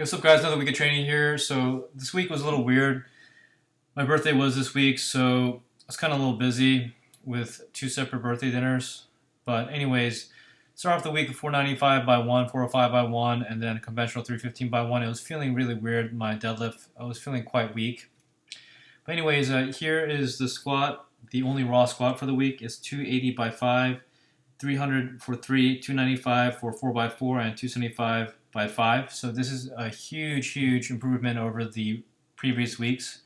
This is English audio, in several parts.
Hey, what's up, guys? Another week of training here. So this week was a little weird. My birthday was this week, so I was kind of a little busy with two separate birthday dinners. But anyways, start off the week with 495 by 1, 405 by 1, and then a conventional 315 by 1. It was feeling really weird, my deadlift. I was feeling quite weak. But anyways, here is the squat. The only raw squat for the week is 280 by 5, 300 for 3, 295 for 4 by 4, and 275 by 5. So this is a huge improvement over the previous weeks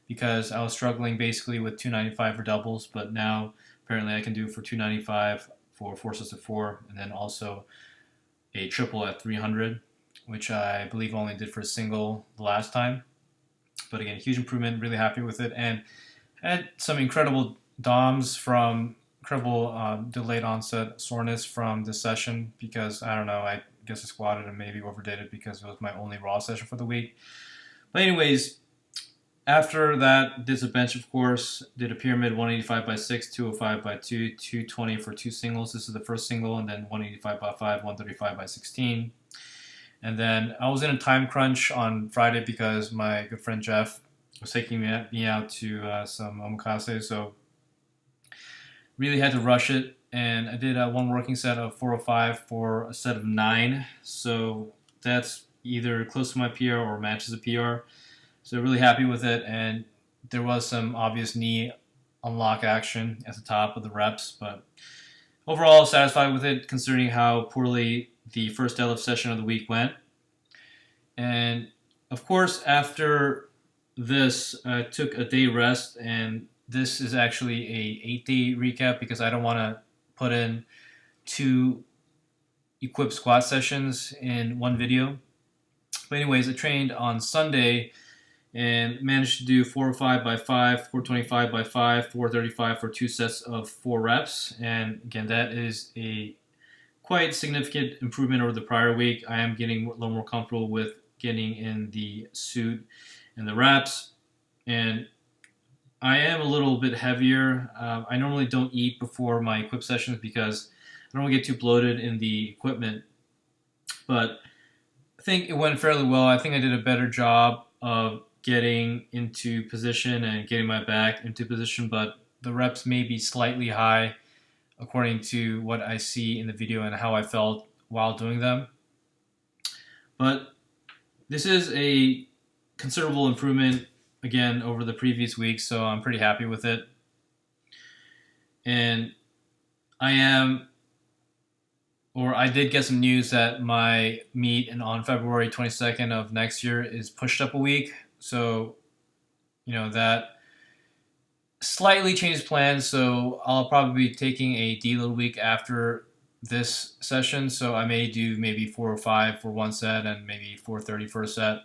because I was struggling basically with 295 for doubles, but now apparently I can do for 295 for 4 sets of 4, and then also a triple at 300, which I believe only did for a single the last time. But again, huge improvement, really happy with it, and had some incredible DOMs from incredible delayed onset soreness from this session because I don't know, I guess I squatted and maybe overdid it because it was my only raw session for the week. But anyways, after that, did a bench, of course, did a pyramid 185 by 6, 205 by 2, 220 for two singles. This is the first single, and then 185 by 5, 135 by 16. And then I was in a time crunch on Friday because my good friend Jeff was taking me out to some omakase, so really had to rush it. And I did one working set of 405 for a set of 9, so that's either close to my PR or matches a PR. So really happy with it, and there was some obvious knee unlock action at the top of the reps, but overall satisfied with it considering how poorly the first deadlift session of the week went. And of course, after this, I took a day rest, and this is actually a 8-day recap because I don't want to put in 2 equipped squat sessions in one video. But anyways, I trained on Sunday and managed to do 405 by 5, 425 by 5, 435 for 2 sets of 4 reps. And again, that is a quite significant improvement over the prior week. I am getting a little more comfortable with getting in the suit and the reps. And I am a little bit heavier. I normally don't eat before my equip sessions because I don't want to get too bloated in the equipment. But I think it went fairly well. I think I did a better job of getting into position and getting my back into position, but the reps may be slightly high according to what I see in the video and how I felt while doing them. But this is a considerable improvement again over the previous week, so I'm pretty happy with it. And I did get some news that my meet on February 22nd of next year is pushed up a week. So, that slightly changed plans. So I'll probably be taking a deload week after this session. So I may do maybe 405 for one set and maybe 430 for a set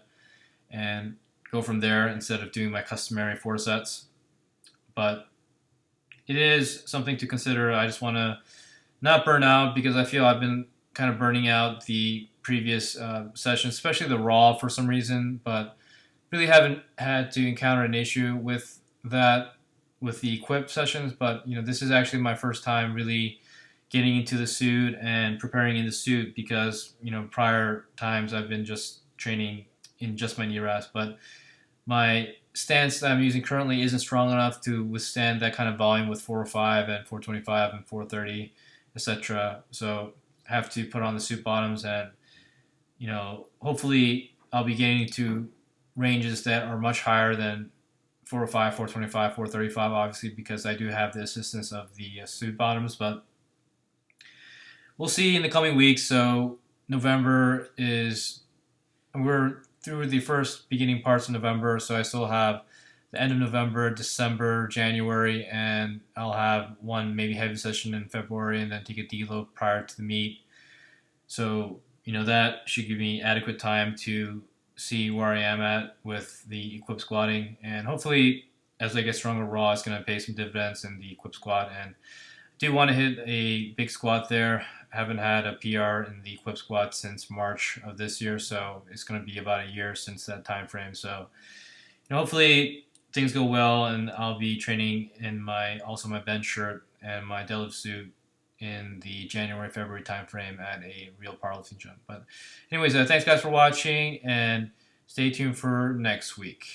and go from there instead of doing my customary 4 sets. But it is something to consider. I just want to not burn out because I feel I've been kind of burning out the previous sessions, especially the raw for some reason, but really haven't had to encounter an issue with that with the equip sessions. But this is actually my first time really getting into the suit and preparing in the suit because prior times I've been just training in just my knee rest, but my stance that I'm using currently isn't strong enough to withstand that kind of volume with 405 and 425 and 430, etc. So I have to put on the suit bottoms, and hopefully I'll be getting to ranges that are much higher than 405, 425, 435, obviously because I do have the assistance of the suit bottoms, but we'll see in the coming weeks. So we're through the first beginning parts of November, so I still have the end of November, December, January, and I'll have one maybe heavy session in February and then take a deload prior to the meet. So, that should give me adequate time to see where I am at with the equip squatting, and hopefully as I get stronger raw, it's going to pay some dividends in the equip squat. And I do want to hit a big squat there. I haven't had a PR in the equip squat since March of this year, so it's going to be about a year since that time frame. So hopefully things go well, and I'll be training in my bench shirt and my deadlift suit in the January-February timeframe at a real powerlifting gym. But anyways, thanks guys for watching, and stay tuned for next week.